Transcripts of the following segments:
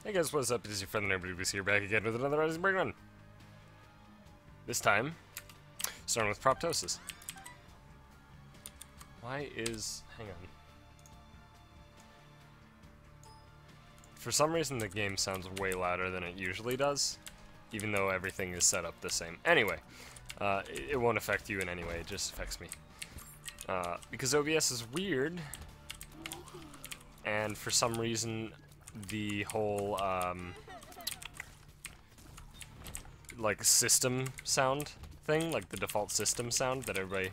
Hey guys, what's up? It is your friend Nobody was here back again with another Rising Break run. This time, starting with Proptosis. Why is... hang on. For some reason the game sounds way louder than it usually does, even though everything is set up the same. Anyway, it won't affect you in any way, it just affects me. Because OBS is weird, and for some reason the whole like system sound thing, like the default system sound that everybody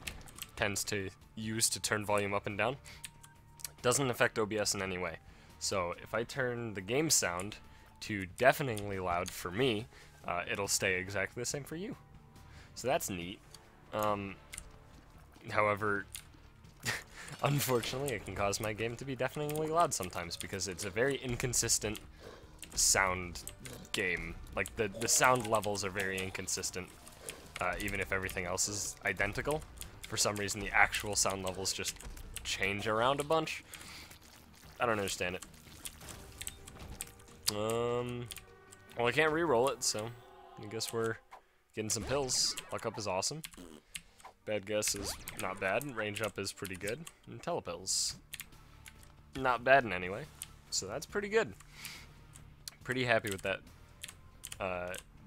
tends to use to turn volume up and down, doesn't affect OBS in any way. So if I turn the game sound to deafeningly loud for me, it'll stay exactly the same for you. So that's neat. However, unfortunately, it can cause my game to be deafeningly loud sometimes because it's a very inconsistent sound game. Like, the sound levels are very inconsistent, even if everything else is identical. For some reason, the actual sound levels just change around a bunch. I don't understand it. Well, I can't re-roll it, so I guess we're getting some pills. Luck up is awesome. Bad guess is not bad, and range up is pretty good. And telepills, not bad in any way. So that's pretty good. Pretty happy with that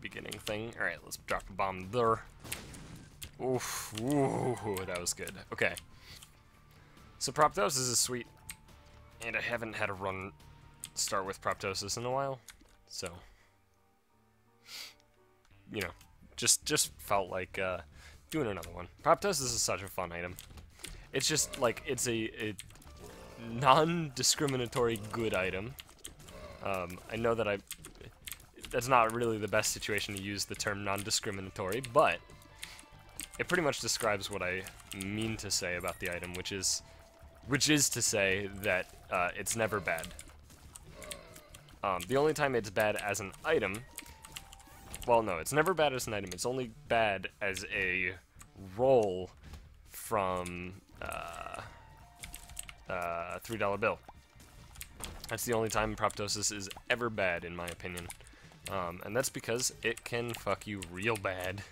beginning thing. Alright, let's drop a bomb there. Oof, ooh, that was good. Okay. So Proptosis is sweet. And I haven't had a run start with Proptosis in a while. So, you know, just felt like doing another one. Proptosis is such a fun item. It's just like, it's a non-discriminatory good item. I know that that's not really the best situation to use the term non-discriminatory, but it pretty much describes what I mean to say about the item, which is to say that it's never bad. The only time it's bad as an item, well, no, it's never bad as an item. It's only bad as a roll from $3 bill. That's the only time Proptosis is ever bad, in my opinion. And that's because it can fuck you real bad.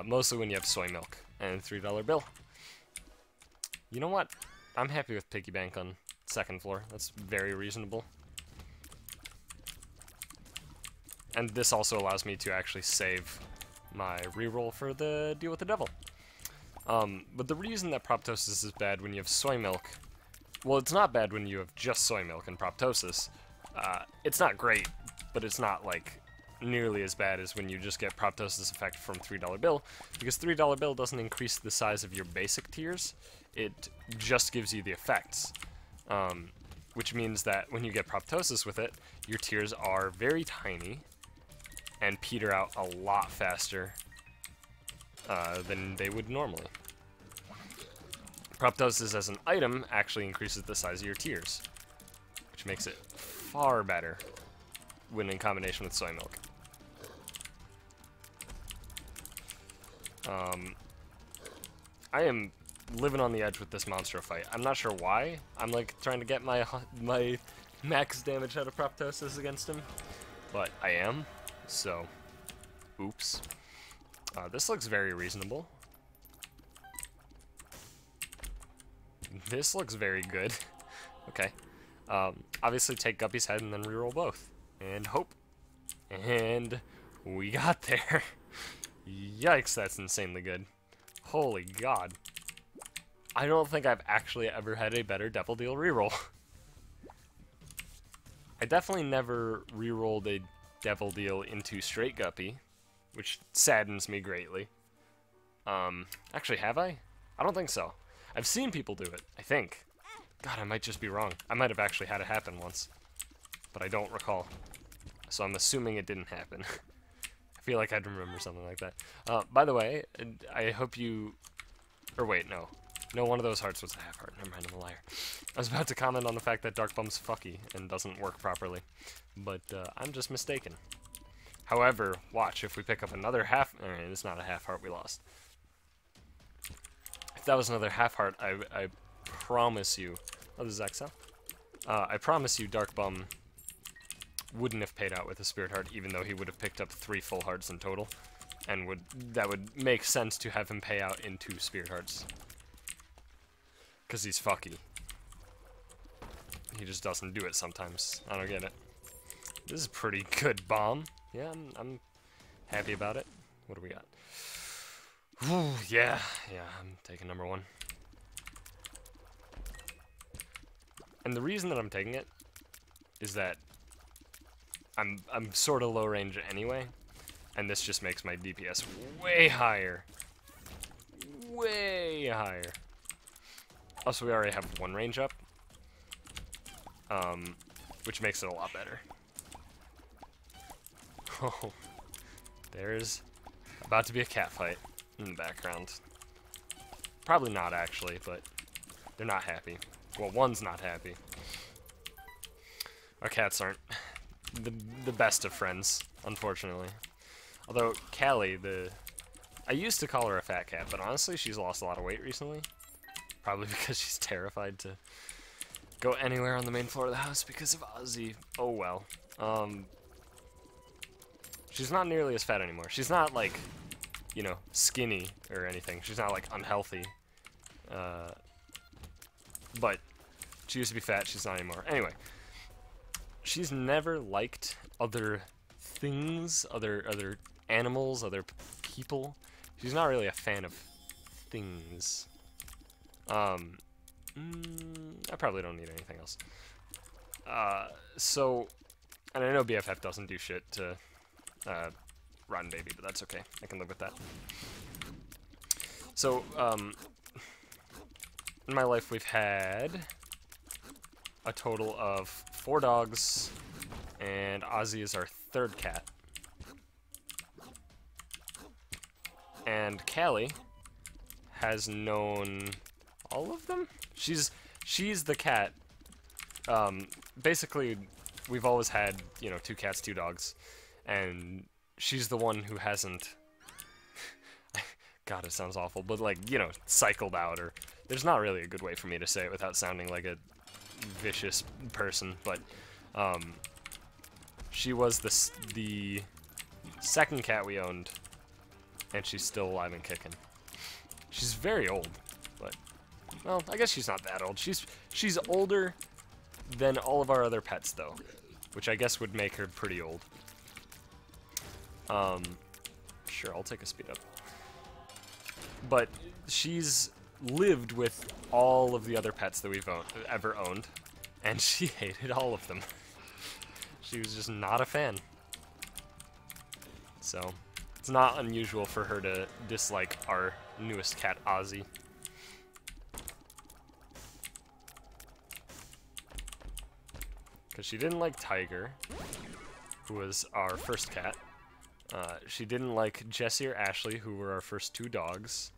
Mostly when you have soy milk and $3 bill. You know what? I'm happy with Piggy Bank on second floor. That's very reasonable. And this also allows me to actually save my reroll for the Deal with the Devil. But the reason that Proptosis is bad when you have soy milk, well, it's not bad when you have just soy milk and Proptosis. It's not great, but it's not like nearly as bad as when you just get Proptosis effect from $3 bill, because $3 bill doesn't increase the size of your basic tiers, it just gives you the effects. Which means that when you get Proptosis with it, your tiers are very tiny and peter out a lot faster than they would normally. Proptosis as an item actually increases the size of your tiers, which makes it far better when in combination with soy milk. I am living on the edge with this monster fight. I'm not sure why. I'm like trying to get my max damage out of Proptosis against him, but I am, so oops. This looks very reasonable. This looks very good. Okay. Obviously take Guppy's head and then reroll both. And hope. And we got there. Yikes, that's insanely good. Holy god. I don't think I've actually ever had a better Devil Deal reroll. I definitely never rerolled a Devil Deal into straight Guppy, which saddens me greatly. Actually, have I? I don't think so. I've seen people do it, I think. God, I might just be wrong. I might have actually had it happen once, but I don't recall. So I'm assuming it didn't happen. I feel like I'd remember something like that. By the way, I hope you... Or wait, no. No, one of those hearts was a half heart. Never mind, I'm a liar. I was about to comment on the fact that Dark Bum's fucky and doesn't work properly, but I'm just mistaken. However, watch, if we pick up another half... Alright, it's not a half heart we lost. If that was another half heart, I promise you... Oh, this is XL? I promise you Dark Bum wouldn't have paid out with a Spirit Heart, even though he would have picked up 3 full hearts in total. And that would make sense to have him pay out in 2 Spirit Hearts. Because he's fucky. He just doesn't do it sometimes. I don't get it. This is a pretty good bomb. Yeah, I'm happy about it. What do we got? Ooh, yeah, I'm taking number 1. And the reason that I'm taking it is that I'm sort of low range anyway, and this just makes my DPS way higher. Way higher. Also, we already have 1 range up, which makes it a lot better. Oh, there's about to be a cat fight in the background. Probably not, actually, but they're not happy. Well, one's not happy. Our cats aren't the best of friends, unfortunately. Although, Callie, I used to call her a fat cat, but honestly, she's lost a lot of weight recently. Probably because she's terrified to go anywhere on the main floor of the house because of Ozzy. Oh well. She's not nearly as fat anymore. She's not, like, you know, skinny or anything. She's not, like, unhealthy. But she used to be fat. She's not anymore. Anyway, she's never liked other things, other animals, other people. She's not really a fan of things. I probably don't need anything else. So, and I know BFF doesn't do shit to Rotten Baby, but that's okay. I can live with that. So, in my life we've had a total of 4 dogs, and Ozzy is our 3rd cat. And Callie has known all of them? She's the cat. Basically, we've always had, you know, 2 cats, 2 dogs, and she's the one who hasn't, God, it sounds awful, but, like, you know, cycled out, or, there's not really a good way for me to say it without sounding like a vicious person, but, she was the 2nd cat we owned, and she's still alive and kicking. She's very old, but, well, I guess she's not that old. She's older than all of our other pets, though, which I guess would make her pretty old. Sure, I'll take a speed up. But she's lived with all of the other pets that we've ever owned, and she hated all of them. She was just not a fan. So, it's not unusual for her to dislike our newest cat, Ozzy. Because she didn't like Tiger, who was our first cat. She didn't like Jessie or Ashley, who were our first 2 dogs.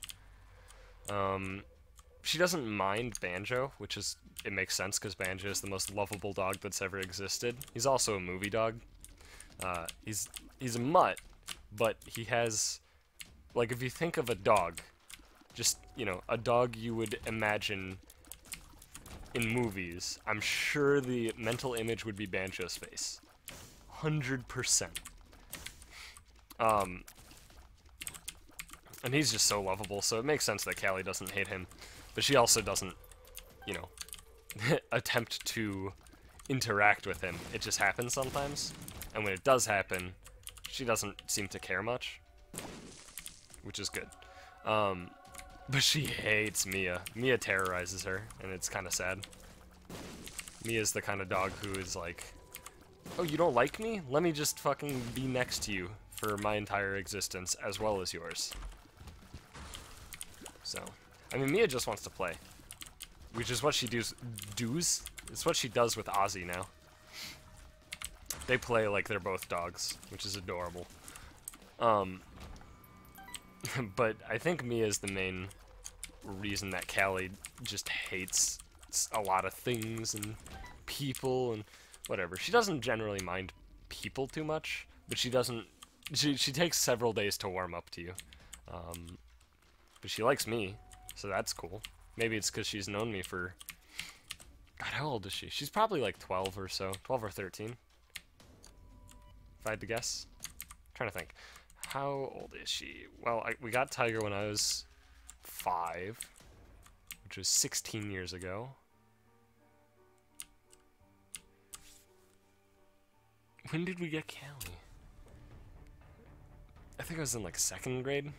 She doesn't mind Banjo, which is, it makes sense because Banjo is the most lovable dog that's ever existed. He's also a movie dog. He's a mutt, but he has, like, if you think of a dog, just, you know, a dog you would imagine in movies, I'm sure the mental image would be Banjo's face. 100%. And he's just so lovable, so it makes sense that Callie doesn't hate him. But she also doesn't, you know, attempt to interact with him. It just happens sometimes. And when it does happen, she doesn't seem to care much. Which is good. But she hates Mia. Mia terrorizes her, and it's kind of sad. Mia's the kind of dog who is like, oh, you don't like me? Let me just fucking be next to you for my entire existence, as well as yours. So, I mean, Mia just wants to play. Which is what she does. It's what she does with Ozzy now. They play like they're both dogs, which is adorable. But I think Mia's the main reason that Callie just hates a lot of things and people and whatever. She doesn't generally mind people too much, but she doesn't. She takes several days to warm up to you. But she likes me, so that's cool. Maybe it's because she's known me for... God, how old is she? She's probably like 12 or so. 12 or 13. if I had to guess. I'm trying to think. How old is she? Well, we got Tiger when I was 5, which was 16 years ago. When did we get Callie? I think I was in like 2nd grade.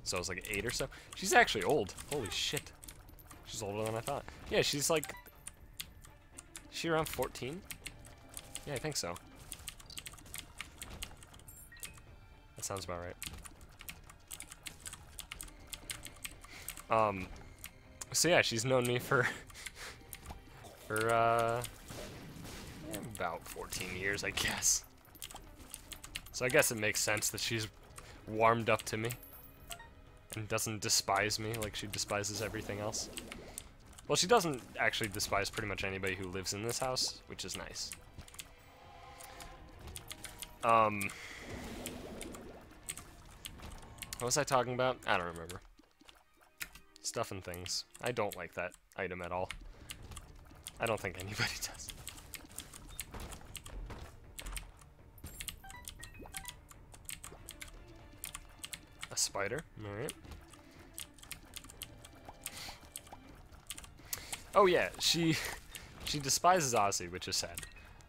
So I was like 8 or so. She's actually old. Holy shit. She's older than I thought. Yeah, she's like... Is she around 14? Yeah, I think so. That sounds about right. So yeah, she's known me for about 14 years, I guess. So I guess it makes sense that she's warmed up to me and doesn't despise me like she despises everything else. Well, she doesn't actually despise pretty much anybody who lives in this house, which is nice. What was I talking about? I don't remember. Stuff and things. I don't like that item at all. I don't think anybody does. A spider. Alright. Oh yeah, she despises Ozzy, which is sad.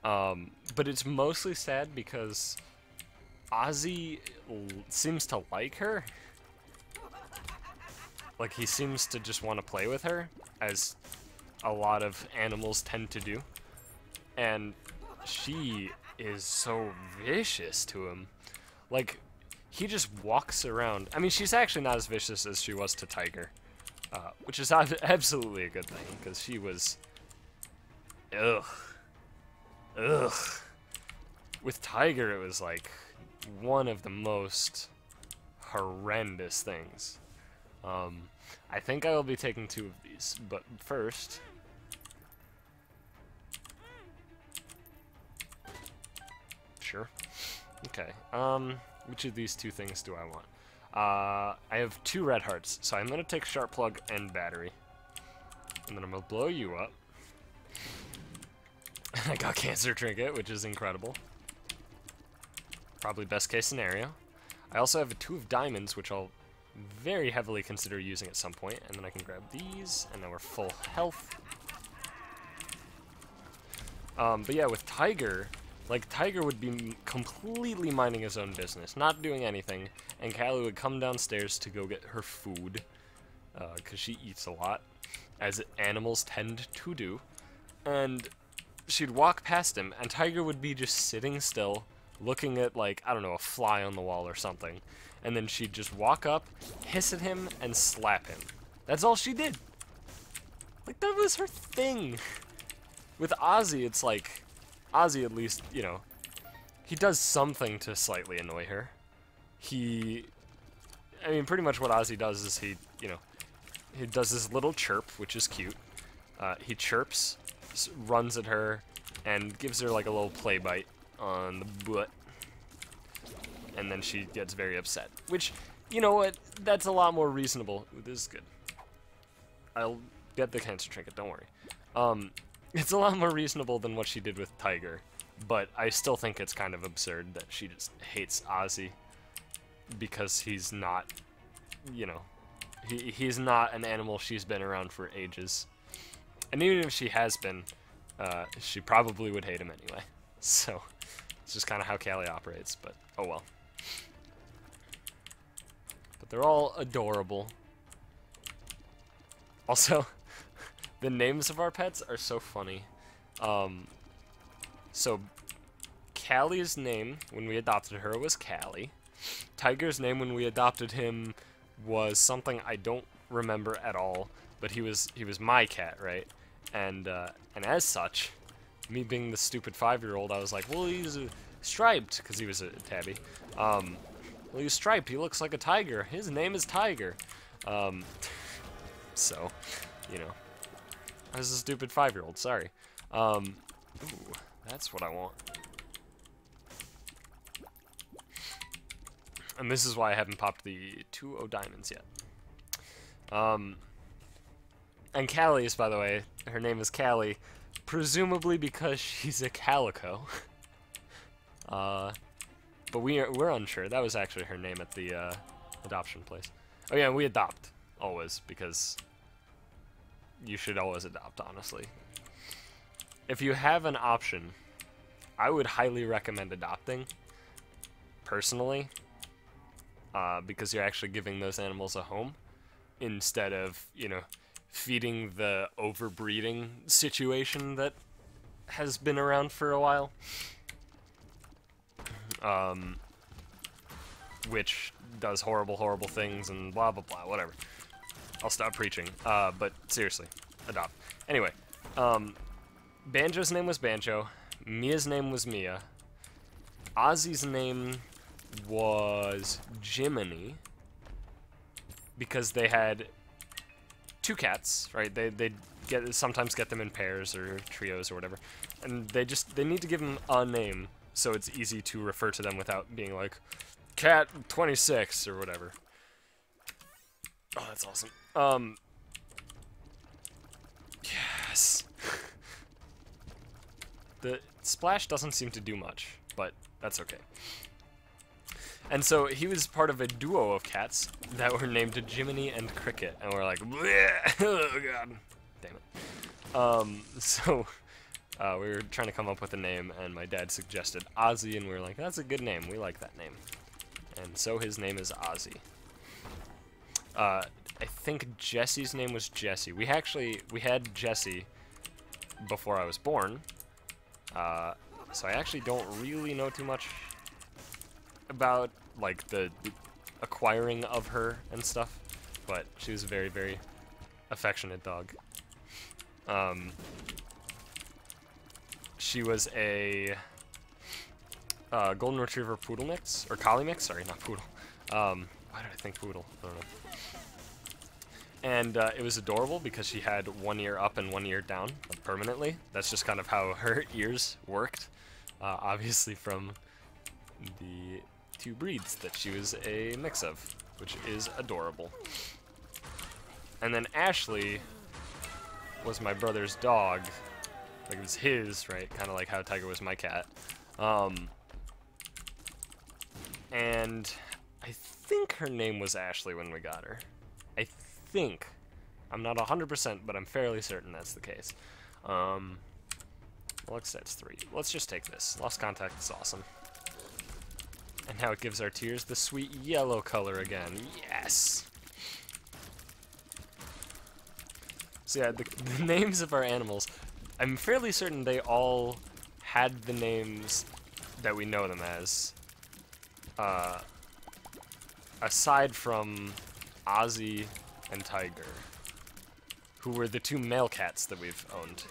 But it's mostly sad because Ozzy seems to like her. Like, he seems to just want to play with her, as a lot of animals tend to do. And she is so vicious to him. Like, he just walks around. I mean, she's actually not as vicious as she was to Tiger. Which is absolutely a good thing, because she was... Ugh. Ugh. With Tiger, it was like one of the most horrendous things. I think I will be taking 2 of these, but first... Sure. Okay, which of these 2 things do I want? I have 2 red hearts, so I'm gonna take Sharp Plug and Battery. And then I'm gonna blow you up. I got Cancer Trinket, which is incredible. Probably best case scenario. I also have a 2 of diamonds, which I'll very heavily consider using at some point, and then I can grab these, and now we're full health. But yeah, with Tiger, like, Tiger would be completely minding his own business, not doing anything, and Callie would come downstairs to go get her food, because she eats a lot, as animals tend to do, and she'd walk past him, and Tiger would be just sitting still, looking at, like, I don't know, a fly on the wall or something. And then she'd just walk up, hiss at him, and slap him. That's all she did. Like, that was her thing. With Ozzy, it's like, Ozzy at least, you know, he does something to slightly annoy her. I mean, pretty much what Ozzy does is he does this little chirp, which is cute. He chirps, runs at her, and gives her, like, a little play bite on the butt. And then she gets very upset. Which, you know what, that's a lot more reasonable. Ooh, this is good. I'll get the Cancer Trinket, don't worry. It's a lot more reasonable than what she did with Tiger. But I still think it's kind of absurd that she just hates Ozzy. Because he's not, you know, he's not an animal she's been around for ages. And even if she has been, she probably would hate him anyway. So, it's just kind of how Callie operates, but oh well. But they're all adorable. Also, the names of our pets are so funny. So, Callie's name, when we adopted her, was Callie. Tiger's name, when we adopted him, was something I don't remember at all, but he was my cat, right? And as such, me being the stupid 5-year-old, I was like, well, he's striped, because he was a tabby. Well, he's striped. He looks like a tiger. His name is Tiger. So, you know, I was a stupid 5-year-old. Sorry. Ooh, that's what I want. And this is why I haven't popped the 2 diamonds yet. And Callie's, by the way, her name is Callie, presumably because she's a calico. But we're unsure. That was actually her name at the adoption place. Oh yeah, we adopt always, because you should always adopt, honestly. If you have an option, I would highly recommend adopting, personally, because you're actually giving those animals a home instead of, you know, feeding the overbreeding situation that has been around for a while. Which does horrible, horrible things and blah, blah, blah, whatever. I'll stop preaching. But seriously, adopt. Anyway, Banjo's name was Banjo. Mia's name was Mia. Ozzy's name was Jiminy, because they had two cats, right? They sometimes get them in pairs or trios or whatever, and they need to give them a name so it's easy to refer to them without being like Cat 26 or whatever. Oh, that's awesome. Yes. The splash doesn't seem to do much, but that's okay. And so he was part of a duo of cats that were named Jiminy and Cricket, and we're like, bleh, oh god, damn it. So we were trying to come up with a name, and my dad suggested Ozzy, and we were like, that's a good name, we like that name. And so his name is Ozzy. I think Jesse's name was Jesse. We had Jesse before I was born, so I actually don't really know too much about like the acquiring of her and stuff, but she was a very, very affectionate dog. She was a golden retriever poodle mix, or collie mix, sorry, not poodle. Why did I think poodle? I don't know. And it was adorable because she had one ear up and one ear down permanently. That's just kind of how her ears worked, obviously from the two breeds that she was a mix of, which is adorable. And then Ashley was my brother's dog. Like, it was his, right? Kind of like how Tiger was my cat. And I think her name was Ashley when we got her. I think. I'm not 100%, but I'm fairly certain that's the case. Looks that's 3. Let's just take this. Lost contact is awesome. And now it gives our tears the sweet yellow color again. Yes! So yeah, the names of our animals, I'm fairly certain they all had the names that we know them as. Aside from Ozzy and Tiger, who were the two male cats that we've owned.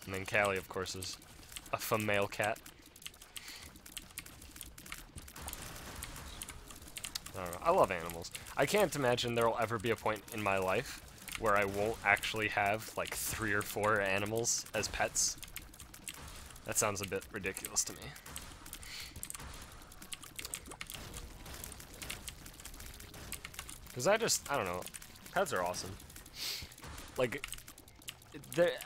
And then Callie, of course, is a female cat. I don't know. I love animals. I can't imagine there will ever be a point in my life where I won't actually have like 3 or 4 animals as pets. That sounds a bit ridiculous to me. Because I don't know, pets are awesome. Like,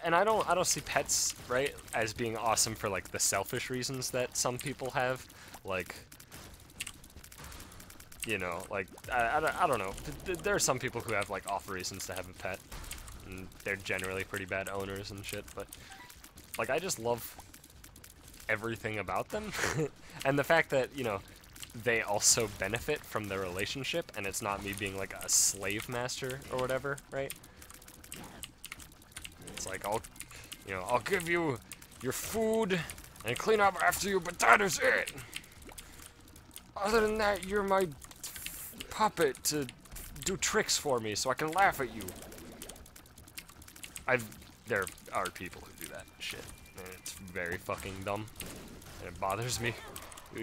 and I don't see pets, right, as being awesome for like the selfish reasons that some people have. Like, you know, like, I don't know. There are some people who have like awful reasons to have a pet, and they're generally pretty bad owners and shit, but like, I just love everything about them. And the fact that, you know, they also benefit from the relationship, and it's not me being like a slave master or whatever, right? It's like, I'll give you your food and clean up after you, but that is it. Other than that, you're my puppet to do tricks for me so I can laugh at you. There are people who do that shit, and it's very fucking dumb, and it bothers me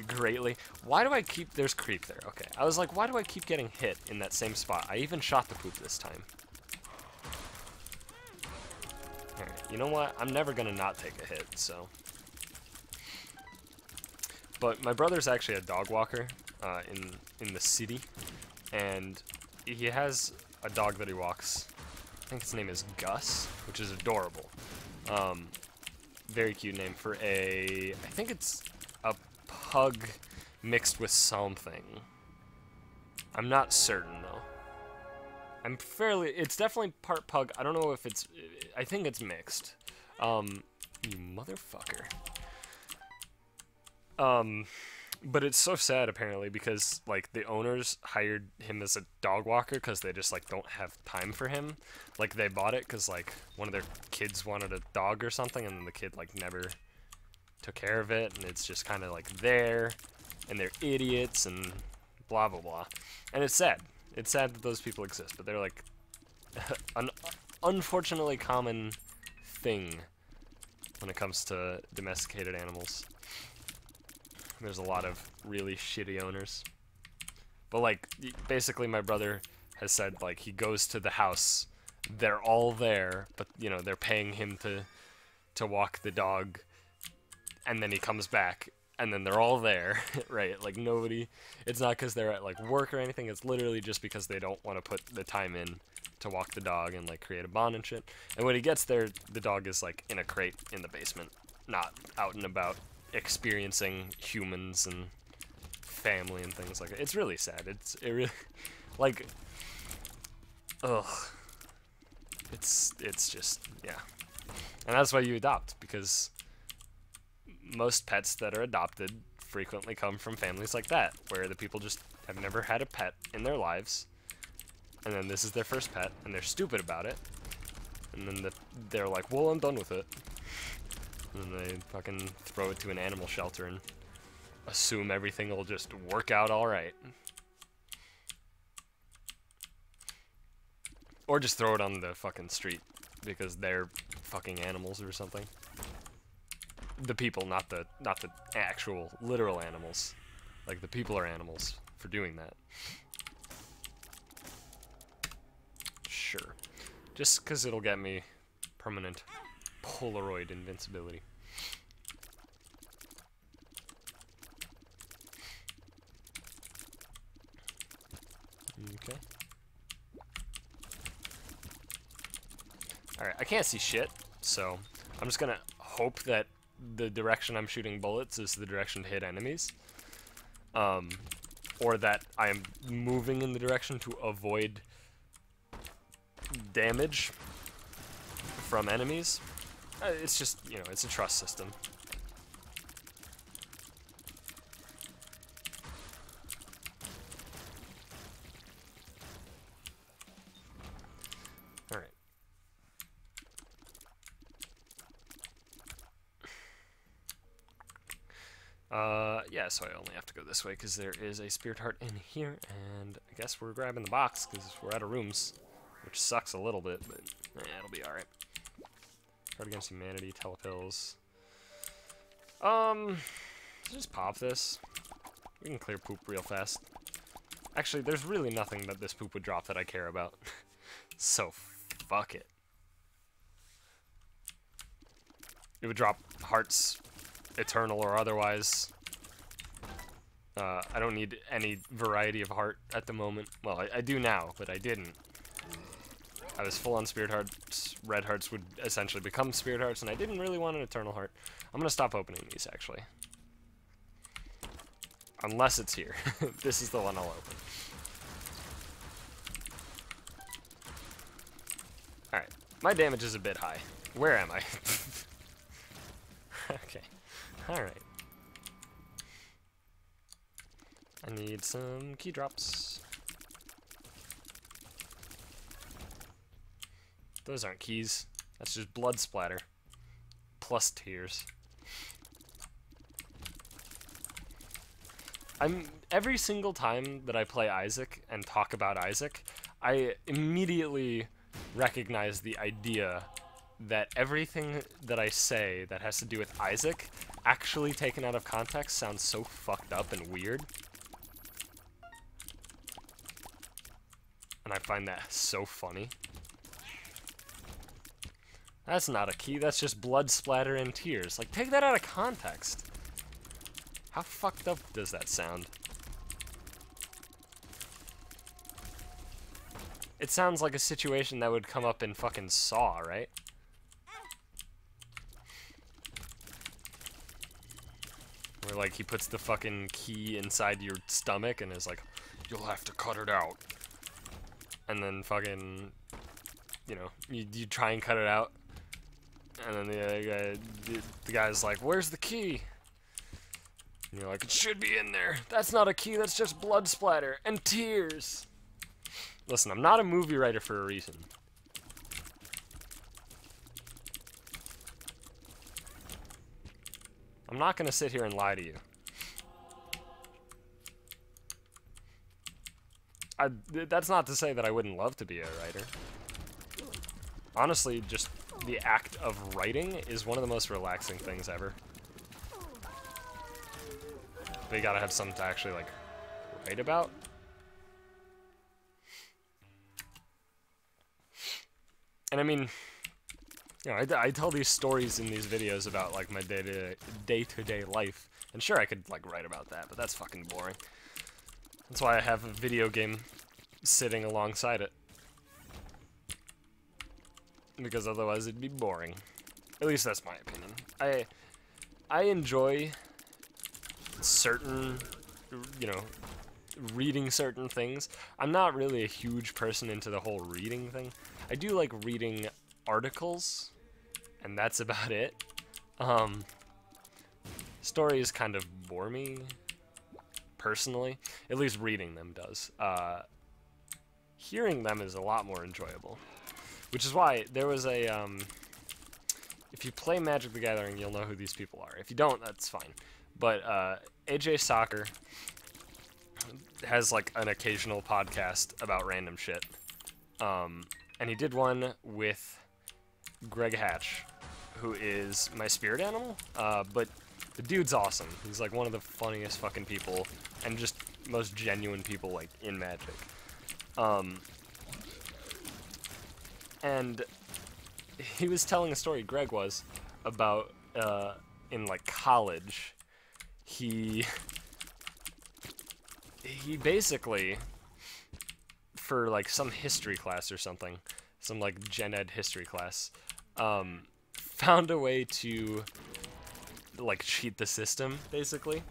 greatly. Why do I keep... There's creep there. Okay. I was like, why do I keep getting hit in that same spot? I even shot the poop this time. Alright, you know what? I'm never gonna not take a hit, so... But my brother's actually a dog walker in the city, and he has a dog that he walks. I think his name is Gus, which is adorable. Very cute name for a... I think it's a pug mixed with something. I'm not certain, though. I'm fairly... It's definitely part pug. I don't know if it's... I think it's mixed. You motherfucker. But it's so sad, apparently, because, like, the owners hired him as a dog walker because they just, like, don't have time for him. Like, they bought it because, like, one of their kids wanted a dog or something, and then the kid, like, never took care of it, and it's just kind of, like, there, and they're idiots, and blah, blah, blah. And it's sad. It's sad that those people exist, but they're, like, an unfortunately common thing when it comes to domesticated animals. There's a lot of really shitty owners. But, like, basically my brother has said, like, he goes to the house, they're all there, but, you know, they're paying him to walk the dog, and then he comes back, and then they're all there, right? Like, nobody, it's not because they're at, like, work or anything, it's literally just because they don't want to put the time in to walk the dog and, like, create a bond and shit. And when he gets there, the dog is, like, in a crate in the basement, not out and about experiencing humans and family and things like that. It's really sad. It really, like, ugh. It's just, yeah. And that's why you adopt, because most pets that are adopted frequently come from families like that, where the people just have never had a pet in their lives, and then this is their first pet, and they're stupid about it, and then they're like, well, I'm done with it. And they fucking throw it to an animal shelter and assume everything will just work out alright. Or just throw it on the fucking street because they're fucking animals or something. The people, not the actual literal animals. Like, the people are animals for doing that. Sure. Just because it'll get me permanent Polaroid invincibility. Okay. Alright, I can't see shit, so I'm just gonna hope that the direction I'm shooting bullets is the direction to hit enemies. Or that I am moving in the direction to avoid damage from enemies. It's just, you know, it's a trust system. Alright. Yeah, so I only have to go this way because there is a spirit heart in here, and I guess we're grabbing the box because we're out of rooms, which sucks a little bit, but it'll be alright. Guard against humanity, telepills. Just pop this. We can clear poop real fast. Actually, there's really nothing that this poop would drop that I care about. So, fuck it. It would drop hearts, eternal or otherwise. I don't need any variety of heart at the moment. Well, I do now, but I didn't. I was full on spirit hearts. Red hearts would essentially become spirit hearts, and I didn't really want an eternal heart. I'm gonna stop opening these, actually. Unless it's here. This is the one I'll open. Alright. My damage is a bit high. Where am I? Okay. Alright. I need some key drops. Those aren't keys. That's just blood splatter. Plus tears. Every single time that I play Isaac and talk about Isaac, I immediately recognize the idea that everything that I say that has to do with Isaac, actually taken out of context, sounds so fucked up and weird. And I find that so funny. That's not a key, that's just blood splatter and tears. Like, take that out of context. How fucked up does that sound? It sounds like a situation that would come up in fucking Saw, right? Where, like, he puts the fucking key inside your stomach and is like, you'll have to cut it out. And then fucking, you know, you try and cut it out. And then the guy's like, where's the key? And you're like, it should be in there. That's not a key, that's just blood splatter and tears. Listen, I'm not a movie writer for a reason. I'm not gonna sit here and lie to you. That's not to say that I wouldn't love to be a writer. Honestly, just the act of writing is one of the most relaxing things ever. But you gotta have something to actually, like, write about. And I mean, you know, I tell these stories in these videos about, like, my day-to-day life. And sure, I could, like, write about that, but that's fucking boring. That's why I have a video game sitting alongside it. Because otherwise it'd be boring. At least that's my opinion. I enjoy certain, you know, reading certain things. I'm not really a huge person into the whole reading thing. I do like reading articles, and that's about it. Stories kind of bore me, personally. At least reading them does. Hearing them is a lot more enjoyable. Which is why there was a, if you play Magic the Gathering, you'll know who these people are. If you don't, that's fine. But AJ Soccer has, like, an occasional podcast about random shit. And he did one with Greg Hatch, who is my spirit animal. But the dude's awesome. He's, like, one of the funniest fucking people and just most genuine people, like, in Magic. And he was telling a story, Greg was, about, in, like, college, he basically, for, like, some history class or something, some, like, gen ed history class, found a way to, like, cheat the system, basically.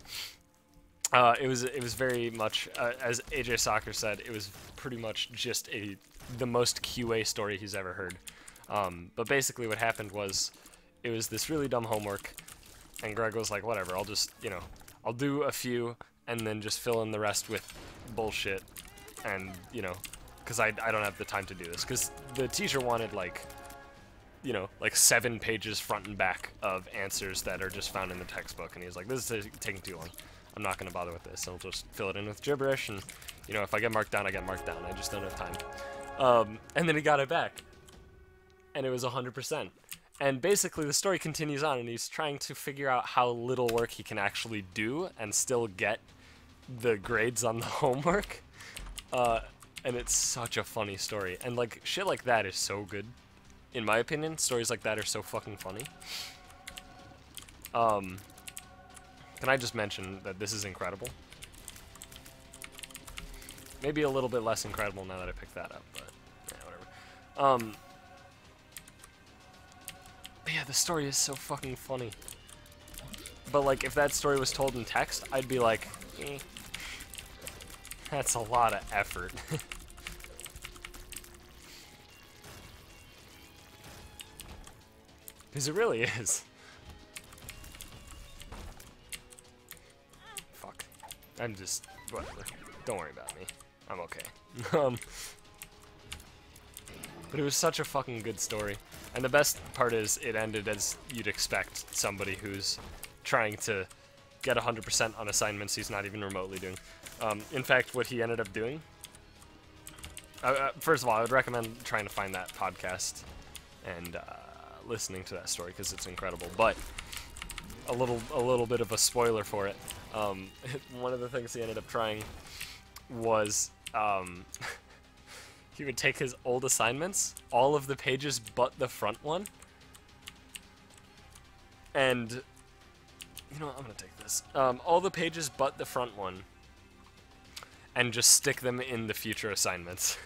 It was very much, as AJ Soccer said, it was pretty much just the most QA story he's ever heard. But basically what happened was, it was this really dumb homework, and Greg was like, whatever, I'll just, you know, I'll do a few, and then just fill in the rest with bullshit, and, you know, because I don't have the time to do this, because the teacher wanted, like, you know, like 7 pages front and back of answers that are just found in the textbook, and he was like, this is taking too long. I'm not going to bother with this. I'll just fill it in with gibberish, and, you know, if I get marked down, I get marked down. I just don't have time. And then he got it back, and it was 100%. And basically, the story continues on, and he's trying to figure out how little work he can actually do and still get the grades on the homework. And it's such a funny story. And, like, shit like that is so good. In my opinion, stories like that are so fucking funny. Can I just mention that this is incredible? Maybe a little bit less incredible now that I picked that up, but yeah, whatever. But yeah, the story is so fucking funny. But, like, if that story was told in text, I'd be like, eh, that's a lot of effort. Because it really is. Fuck. I'm just, whatever. Don't worry about me. I'm okay. But it was such a fucking good story. And the best part is, it ended as you'd expect somebody who's trying to get 100% on assignments he's not even remotely doing. In fact, what he ended up doing... first of all, I would recommend trying to find that podcast and listening to that story, because it's incredible. But a little bit of a spoiler for it. One of the things he ended up trying was... he would take his old assignments, all of the pages but the front one, and, you know what, I'm gonna take this, all the pages but the front one, and just stick them in the future assignments.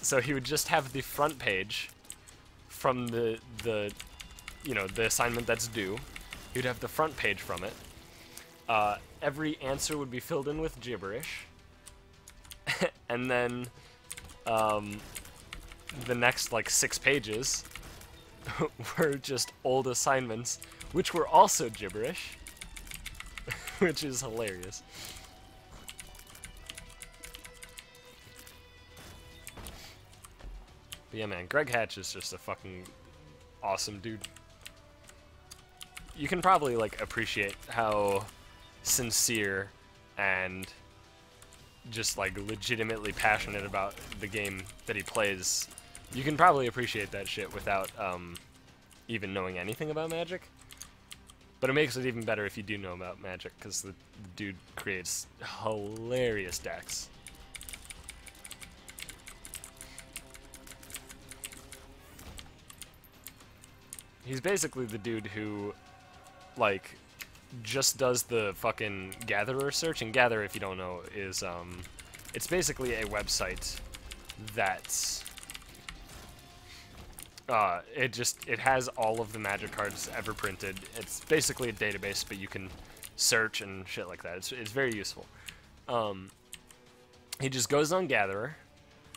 So he would just have the front page from the you know, the assignment that's due. He would have the front page from it. Every answer would be filled in with gibberish. And then the next like 6 pages were just old assignments, which were also gibberish, which is hilarious. But yeah, man, Greg Hatch is just a fucking awesome dude. You can probably like appreciate how sincere and just like legitimately passionate about the game that he plays. You can probably appreciate that shit without even knowing anything about Magic. But it makes it even better if you do know about Magic, because the dude creates hilarious decks. He's basically the dude who, like, just does the fucking Gatherer search, and Gather, if you don't know, is, it's basically a website that's, it has all of the Magic cards ever printed. It's basically a database, but you can search and shit like that. It's very useful. He just goes on Gatherer,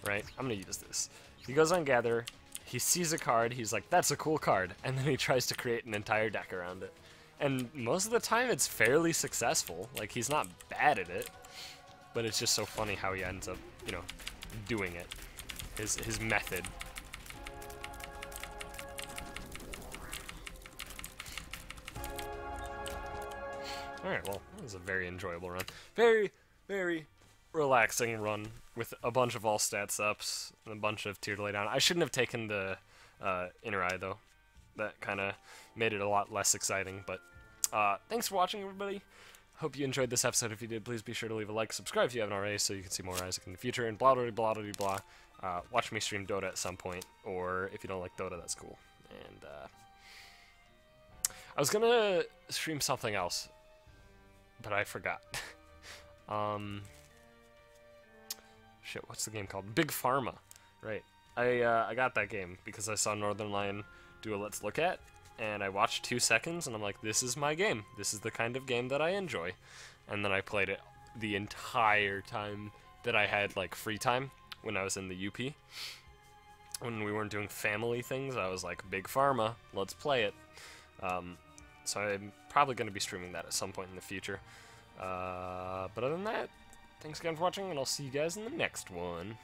right? I'm gonna use this. He goes on Gatherer, he sees a card, he's like, that's a cool card, and then he tries to create an entire deck around it. And most of the time it's fairly successful. Like, he's not bad at it, but it's just so funny how he ends up, you know, doing it. His method. Alright, well, that was a very enjoyable run. Very, very relaxing run with a bunch of all stats ups and a bunch of tier delay down. I shouldn't have taken the inner eye, though. That kind of made it a lot less exciting, but thanks for watching, everybody. Hope you enjoyed this episode. If you did, please be sure to leave a like, subscribe if you haven't already, so you can see more Isaac in the future, and blah blah blah blah blah. Watch me stream Dota at some point, or if you don't like Dota, that's cool. And I was gonna stream something else, but I forgot. Shit, what's the game called? Big Pharma, right? I got that game because I saw Northern Lion do a Let's Look At, and I watched 2 seconds, and I'm like, this is my game. This is the kind of game that I enjoy. And then I played it the entire time that I had, like, free time when I was in the UP. When we weren't doing family things, I was like, Big Pharma, let's play it. So I'm probably going to be streaming that at some point in the future. But other than that, thanks again for watching, and I'll see you guys in the next one.